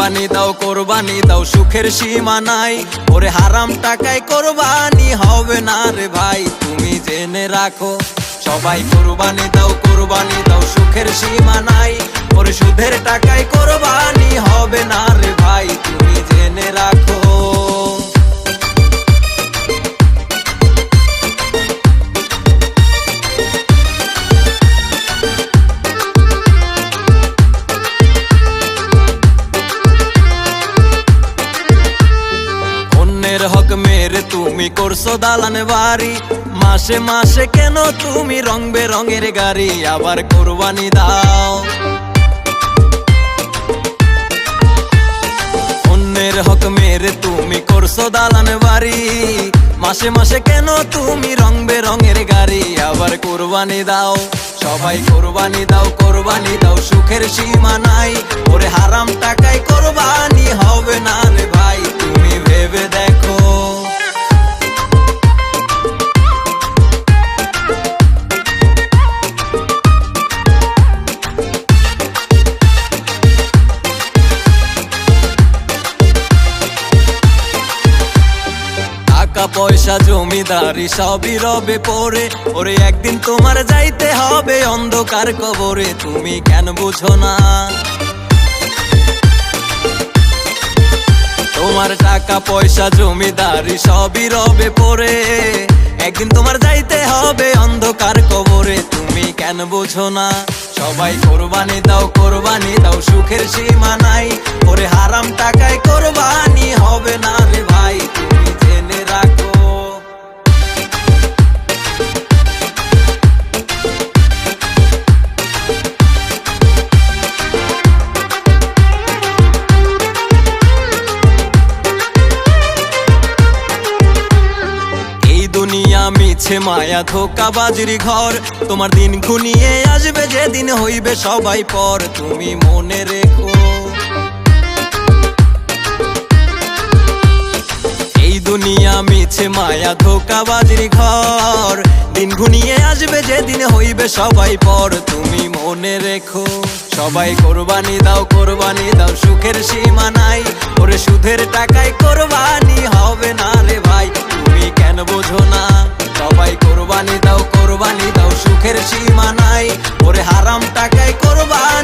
কোরবানি দাও সুখের সীমা নাই। ওরে হারাম টাকায় কোরবানি হবে না রে ভাই, তুমি জেনে রাখো। সবাই কোরবানি দাও সুখের সীমা নাই। ওরে সুদের টাকায় কোরবানি হবে না রে ভাই, তুমি জেনে রাখো। হক মেরে তুমি করছো দালান বাড়ি, মাসে মাসে কেন তুমি রং বেরঙের গাড়ি আবার কোরবানি দাও। অন্যের হক মেরে তুমি করছো দালান বাড়ি, মাসে মাসে কেন তুমি রং বেরঙের গাড়ি আবার কোরবানি দাও। সবাই কোরবানি দাও সুখের সীমা নাই। ওরে হারাম টাকায় কোরবানি হবে না রে ভাই, তুমি ভেবে দেখো। টাকা পয়সা জমিদারি সবই রবে পড়ে, ওরে একদিন তোমার যাইতে হবে অন্ধকার কবরে, তুমি কেন বুঝো না? তোমার টাকা পয়সা জমিদারি সবই রবে পড়ে, একদিন তোমার যাইতে হবে অন্ধকার কবরে, তুমি কেন বুঝো না? সবাই কোরবানি দাও সুখের সীমা নাই। ওরে হারাম টাকায় কোরবানি হবে না রে ভাই, তুমি জেনে রাখো। দুনিয়া মিছে মায়া ধোঁকাবাজির ঘর, তোমার দিন ঘনিয়ে আসবে যেদিন হইবে সবাই পর, তুমি মনে রেখো। এই দুনিয়া মিছে মায়া ধোঁকাবাজির ঘর, দিন ঘনিয়ে আসবে যেদিন হইবে সবাই পর, তুমি মনে রেখো। সবাই কোরবানি দাও সুখের সীমা নাই। ওরে সুদের টাকায় কোরবানি হবে না রে ভাই, তুমি কেন বোঝো না? সবাই কোরবানি দাও সুখের সীমা নাই। ওরে হারাম টাকায় কোরবানি